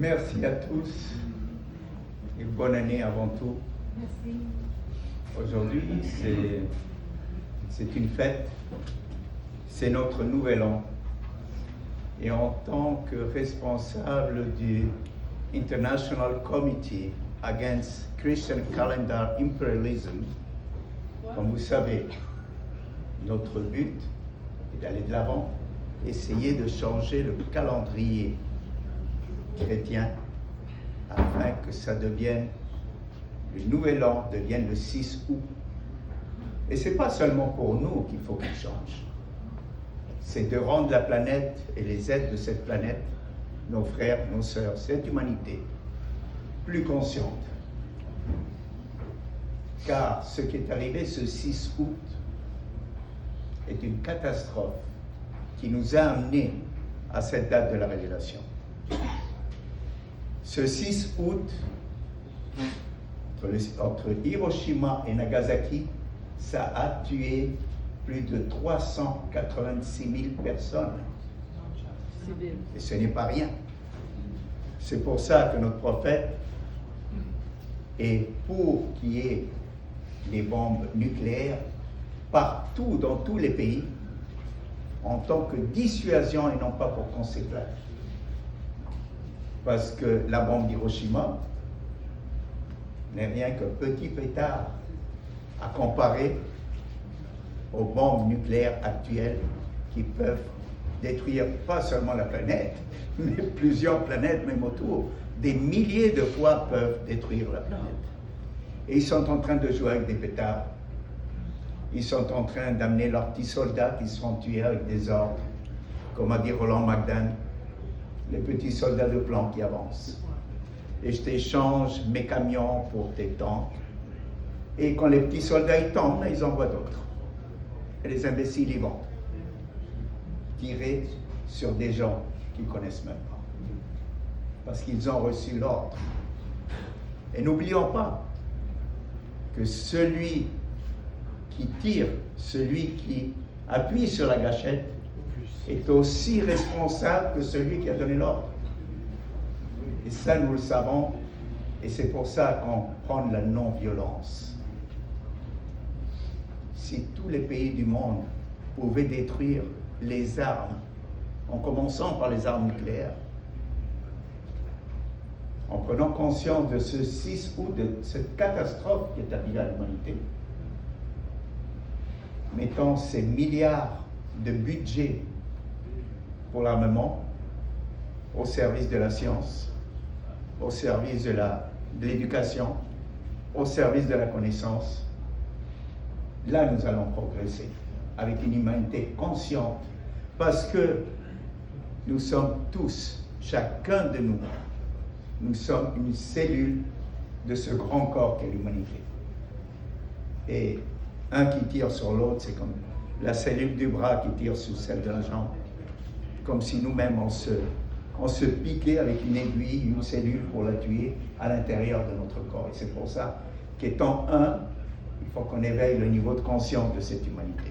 Merci à tous et bonne année avant tout. Merci. Aujourd'hui, c'est une fête, c'est notre nouvel an. Et en tant que responsable du International Committee Against Christian Calendar Imperialism, comme vous savez, notre but est d'aller de l'avant, essayer de changer le calendrier chrétien afin que ça devienne, le nouvel an devienne le 6 août. Et ce n'est pas seulement pour nous qu'il faut qu'il change. C'est de rendre la planète et les êtres de cette planète, nos frères, nos sœurs, cette humanité, plus consciente. Car ce qui est arrivé ce 6 août est une catastrophe qui nous a amenés à cette date de la révélation. Ce 6 août, entre Hiroshima et Nagasaki, ça a tué plus de 386 000 personnes. Et ce n'est pas rien. C'est pour ça que notre prophète est pour qu'il y ait des bombes nucléaires partout, dans tous les pays, en tant que dissuasion et non pas pour qu'on s'éclate. Parce que la bombe d'Hiroshima n'est rien qu'un petit pétard à comparer aux bombes nucléaires actuelles qui peuvent détruire pas seulement la planète, mais plusieurs planètes même autour. Des milliers de fois peuvent détruire la planète. Et ils sont en train de jouer avec des pétards. Ils sont en train d'amener leurs petits soldats qui seront tués avec des ordres. Comme a dit Roland McDan, les petits soldats de plan qui avancent. Et je t'échange mes camions pour tes tanks. Et quand les petits soldats y tombent, ils envoient d'autres. Et les imbéciles y vont. Tirer sur des gens qu'ils ne connaissent même pas. Parce qu'ils ont reçu l'ordre. Et n'oublions pas que celui qui tire, celui qui appuie sur la gâchette, est aussi responsable que celui qui a donné l'ordre. Et ça, nous le savons, et c'est pour ça qu'on prend la non-violence. Si tous les pays du monde pouvaient détruire les armes, en commençant par les armes nucléaires, en prenant conscience de ce 6 août, de cette catastrophe qui est arrivée à l'humanité, mettant ces milliards de budget pour l'armement au service de la science, au service de l'éducation, au service de la connaissance. Là, nous allons progresser avec une humanité consciente parce que nous sommes tous, chacun de nous, nous sommes une cellule de ce grand corps qu'est l'humanité. Et un qui tire sur l'autre, c'est comme la cellule du bras qui tire sur celle de la jambe. Comme si nous-mêmes, on se piquait avec une aiguille, une cellule pour la tuer à l'intérieur de notre corps. Et c'est pour ça qu'étant un, il faut qu'on éveille le niveau de conscience de cette humanité.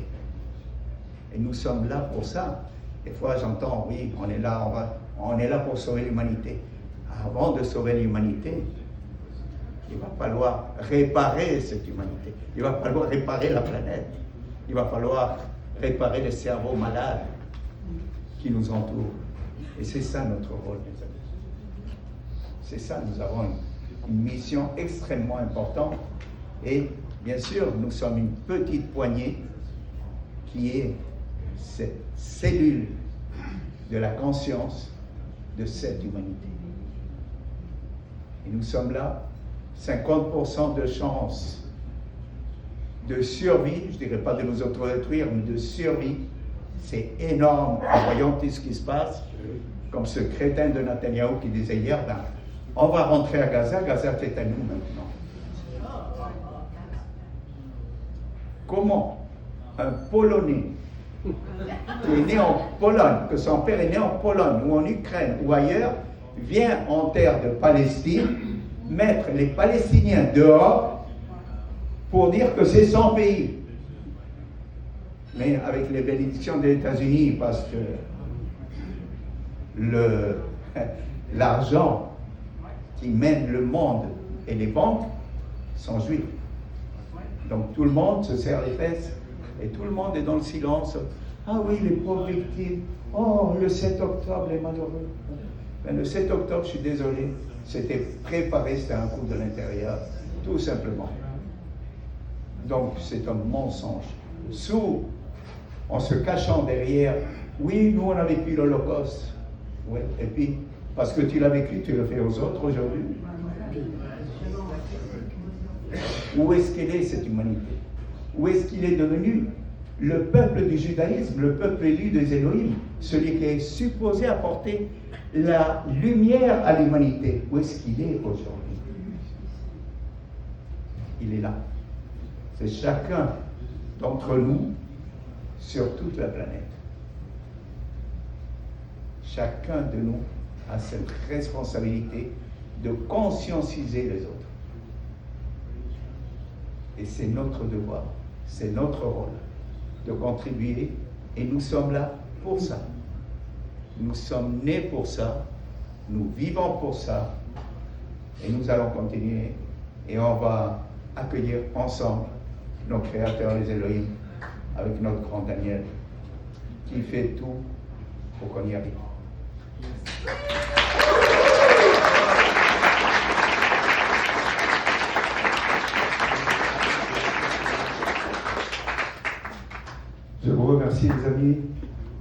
Et nous sommes là pour ça. Des fois, j'entends, oui, on est là pour sauver l'humanité. Avant de sauver l'humanité, il va falloir réparer cette humanité. Il va falloir réparer la planète. Il va falloir réparer les cerveaux malades qui nous entourent. Et c'est ça notre rôle, mes amis. C'est ça, nous avons une mission extrêmement importante. Et bien sûr, nous sommes une petite poignée qui est cette cellule de la conscience de cette humanité. Et nous sommes là, 50% de chance de survie, je ne dirais pas de nous autodétruire, mais de survie. C'est énorme en voyant tout ce qui se passe, comme ce crétin de Netanyahou qui disait hier, on va rentrer à Gaza, Gaza c'est à nous maintenant. Comment un Polonais qui est né en Pologne, que son père est né en Pologne ou en Ukraine ou ailleurs, vient en terre de Palestine mettre les Palestiniens dehors pour dire que c'est son pays. Mais avec les bénédictions des États-Unis, parce que l'argent qui mènent le monde et les banques sont juifs. Donc tout le monde se serre les fesses et tout le monde est dans le silence. Ah oui, les pauvres victimes. Oh, le 7 octobre, les malheureux. Mais le 7 octobre, je suis désolé, c'était préparé, c'était un coup de l'intérieur, tout simplement. Donc c'est un mensonge. En se cachant derrière, oui, nous on a vécu l'Holocauste. Ouais. Et puis, parce que tu l'as vécu, tu le fais aux autres aujourd'hui. Où est-ce qu'elle est cette humanité? Où est-ce qu'il est devenu le peuple du judaïsme, le peuple élu des Elohim, celui qui est supposé apporter la lumière à l'humanité? Où est-ce qu'il est aujourd'hui? Il est là. C'est chacun d'entre nous sur toute la planète. Chacun de nous a cette responsabilité de conscientiser les autres. Et c'est notre devoir, c'est notre rôle de contribuer, et nous sommes là pour ça. Nous sommes nés pour ça, nous vivons pour ça, et nous allons continuer, et on va accueillir ensemble nos créateurs, les Elohim, avec notre grand Daniel, qui fait tout pour qu'on y arrive. Je vous remercie, les amis.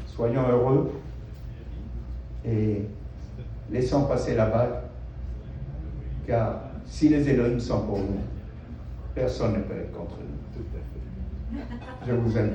Soyons heureux et laissons passer la bague, car si les Elohim sont pour nous, personne ne peut être contre nous. Je vous aime.